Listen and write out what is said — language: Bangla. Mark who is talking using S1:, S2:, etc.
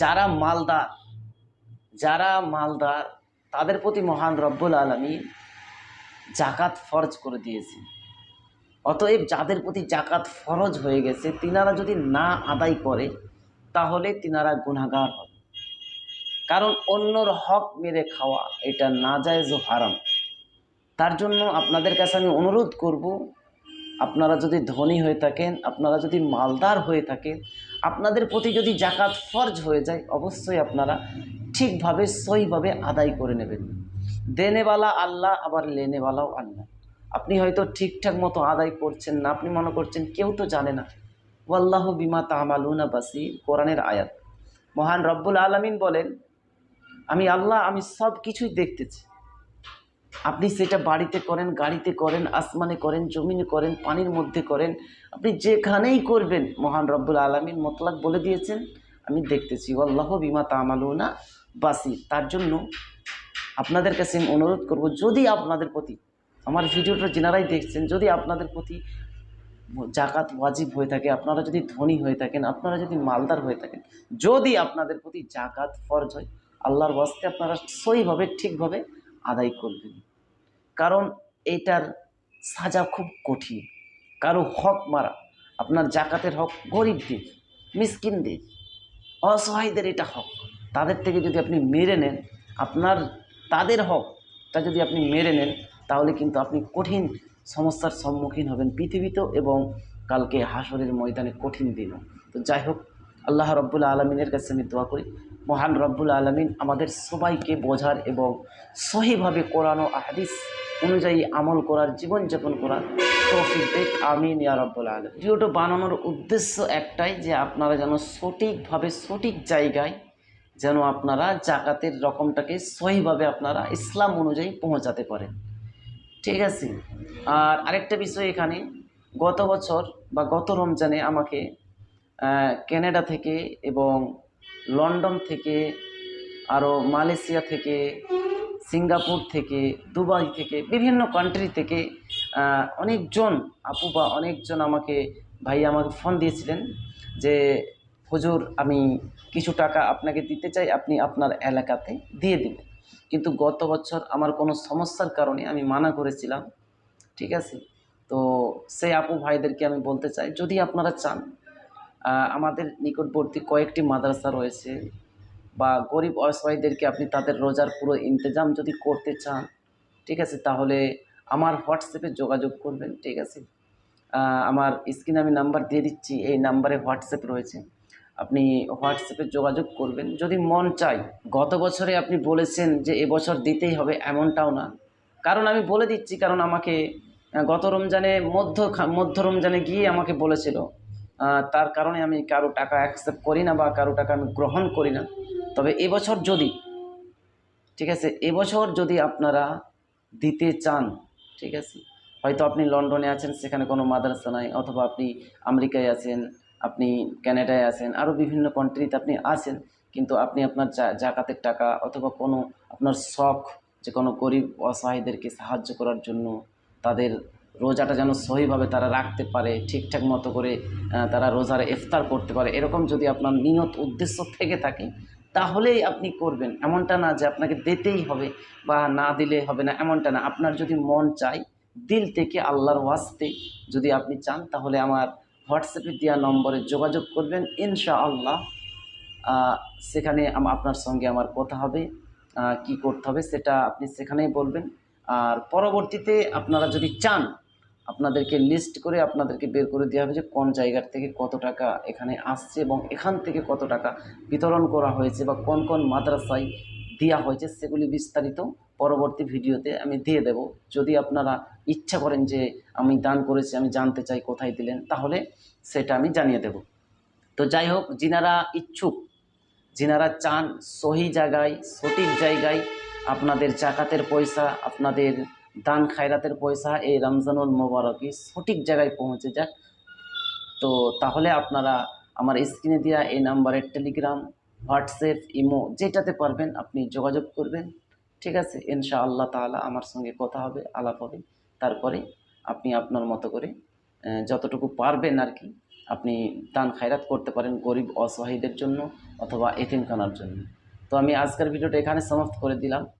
S1: যারা মালদার যারা মালদার তাদের প্রতি মহান রব্বুল আলামিন জাকাত ফরজ করে দিয়েছে। অতএব যাদের প্রতি জাকাত ফরজ হয়ে গেছে তিনারা যদি না আদায় করে তাহলে তিনারা গুনাহগার হবে। কারণ অন্যর হক মেরে খাওয়া এটা নাজায়েজ ও হারাম। তার জন্য আপনাদের কাছে আমি অনুরোধ করব, আপনারা যদি ধনী হয়ে থাকেন, আপনারা যদি মালদার হয়ে থাকেন, আপনাদের প্রতি যদি জাকাত ফরজ হয়ে যায় অবশ্যই আপনারা ঠিকভাবে সহিভাবে আদায় করে নেবেন। দেনেওয়ালা আল্লাহ, আবার লেনেওয়ালাও আল্লাহ। আপনি হয়তো ঠিকঠাক মতো আদায় করছেন না, আপনি মনে করছেন কেউ তো জানে না। ওয়াল্লাহু বিমা তা'মালুনা বাসীর, কোরআনের আয়াত। মহান রব্বুল আলামিন বলেন, আমি আল্লাহ, আমি সব কিছুই দেখতেছি। আপনি সেটা বাড়িতে করেন, গাড়িতে করেন, আসমানে করেন, জমিনে করেন, পানির মধ্যে করেন, আপনি যেখানেই করবেন মহান রব্বুল আলামিন মুতলাক বলে দিয়েছেন আমি দেখতেছি। আল্লাহু বিমা তা'মালুনা বাসীর। তার জন্য আপনাদের কাছে আমি অনুরোধ করব, যদি আপনাদের প্রতি, আমার ভিডিওটা যেনারাই দেখছেন, যদি আপনাদের প্রতি জাকাত ওয়াজিব হয়ে থাকে, আপনারা যদি ধনী হয়ে থাকেন, আপনারা যদি মালদার হয়ে থাকেন, যদি আপনাদের প্রতি জাকাত ফরজ হয়, আল্লাহর ওয়াস্তে আপনারা সহিভাবে ঠিকভাবে আদায় করবেন। কারণ এটার সাজা খুব কঠিন। কারো হক মারা, আপনার জাকাতের হক গরিবদের, মিসকিনদের, অসহায়দের এটা হক। তাদের থেকে যদি আপনি মেরে নেন, আপনার তাদের হকটা যদি আপনি মেরে নেন, তাহলে কিন্তু আপনি কঠিন সমস্যার সম্মুখীন হবেন পৃথিবীতেও এবং কালকে হাসরের ময়দানে কঠিন দিনও। তো যাই হোক, আল্লাহ রব্বুল আলমিনের কাছে আমি দোয়া করি, মহান রব্বুল আলমিন আমাদের সবাইকে বোঝার এবং সহিভাবে কোরআন ও হাদিস অনুযায়ী আমল করার, জীবনযাপন করার তৌফিক দেখ, আমিন ইয়া রাব্বুল আলামিন। ভিডিওটা বানানোর উদ্দেশ্য একটাই, যে আপনারা যেন সঠিকভাবে সঠিক জায়গায় যেন আপনারা জাকাতের রকমটাকে সহিভাবে আপনারা ইসলাম অনুযায়ী পৌঁছাতে পারেন। ঠিক আছে। আর আরেকটা বিষয় এখানে, গত বছর বা গত রমজানে আমাকে কানাডা থেকে এবং লন্ডন থেকে, আরও মালয়েশিয়া থেকে, সিঙ্গাপুর থেকে, দুবাই থেকে, বিভিন্ন কান্ট্রি থেকে অনেকজন আপু বা অনেকজন আমাকে ভাই আমাকে ফোন দিয়েছিলেন যে হুজুর, আমি কিছু টাকা আপনাকে দিতে চাই, আপনি আপনার এলাকাতে দিয়ে দিবেন। কিন্তু গত বছর আমার কোনো সমস্যার কারণে আমি মানা করেছিলাম। ঠিক আছে। তো সেই আপু ভাইদেরকে আমি বলতে চাই, যদি আপনারা চান, আমাদের নিকটবর্তী কয়েকটি মাদ্রাসা রয়েছে, বা গরিব অসহায়দেরকে আপনি তাদের রোজার পুরো ইন্তজাম যদি করতে চান, ঠিক আছে, তাহলে আমার হোয়াটসঅ্যাপে যোগাযোগ করবেন। ঠিক আছে। আমার স্ক্রিনে আমি নাম্বার দিয়ে দিচ্ছি, এই নাম্বারে হোয়াটসঅ্যাপ রয়েছে, আপনি হোয়াটসঅ্যাপে যোগাযোগ করবেন যদি মন চায়। গত বছরে আপনি বলেছেন যে এবছর দিতেই হবে, এমনটাও না। কারণ আমি বলে দিচ্ছি, কারণ আমাকে গত রমজানে মধ্য রমজানে গিয়ে আমাকে বলেছিল, তার কারণে আমি কারো টাকা অ্যাকসেপ্ট করি না বা কারো টাকা আমি গ্রহণ করি না। তবে এবছর যদি, ঠিক আছে, এবছর যদি আপনারা দিতে চান, ঠিক আছে, হয়তো আপনি লন্ডনে আছেন, সেখানে কোনো মাদ্রাসা নাই, অথবা আপনি আমেরিকায় আছেন, আপনি কানাডায় আছেন, আরও বিভিন্ন কান্ট্রিতে আপনি আছেন, কিন্তু আপনি আপনার জাকাতের টাকা অথবা কোনো আপনার শখ, যে কোনো গরিব অসহায়দেরকে সাহায্য করার জন্য, তাদের রোজাটা যেন সহিভাবে তারা রাখতে পারে, ঠিকঠাক মতো করে তারা রোজার ইফতার করতে পারে, এরকম যদি আপনার নিয়ত উদ্দেশ্য থেকে থাকে, তাহলেই আপনি করবেন। এমনটা না যে আপনাকে দিতেই হবে বা না দিলে হবে না, এমনটা না। আপনার যদি মন চায় দিল থেকে আল্লাহর ওয়াস্তে, যদি আপনি চান, তাহলে আমার হোয়াটসঅ্যাপে দেওয়া নম্বরে যোগাযোগ করবেন, ইনশাআল্লাহ সেখানে আপনার সঙ্গে আমার কথা হবে। কি করতে হবে সেটা আপনি সেখানেই বলবেন। আর পরবর্তীতে আপনারা যদি চান, আপনাদেরকে লিস্ট করে আপনাদেরকে বের করে দেওয়া হবে যে কোন জায়গার থেকে কত টাকা এখানে আসছে এবং এখান থেকে কত টাকা বিতরণ করা হয়েছে বা কোন কোন মাদ্রাসায় দেওয়া হয়েছে, সেগুলি বিস্তারিত পরবর্তী ভিডিওতে আমি দিয়ে দেব। যদি আপনারা ইচ্ছা করেন যে আমি দান করেছি, আমি জানতে চাই কোথায় দিলেন, তাহলে সেটা আমি জানিয়ে দেব। তো যাই হোক, যিনারা ইচ্ছুক, যিনারা চান সহি জায়গায় সঠিক জায়গায় আপনাদের জাকাতের পয়সা, আপনাদের দান খায়রাতের পয়সা এই রমজানুল মোবারকে সঠিক জায়গায় পৌঁছে যাক, তো তাহলে আপনারা আমার স্ক্রিনে দেওয়া এই নাম্বারে টেলিগ্রাম, হোয়াটসঅ্যাপ, ইমো যেটাতে পারবেন আপনি যোগাযোগ করবেন। ঠিক আছে। ইনশাআল্লাহ তাআলা আমার সঙ্গে কথা হবে, আলাপ হবে। তারপরে আপনি আপনার মতো করে যতটুকু পারবেন আর কি, আপনি দান খায়রাত করতে পারেন গরিব অসহায়দের জন্য অথবা এতিমখানার জন্য। তো আমি আজকের ভিডিওটা এখানে সমাপ্ত করে দিলাম।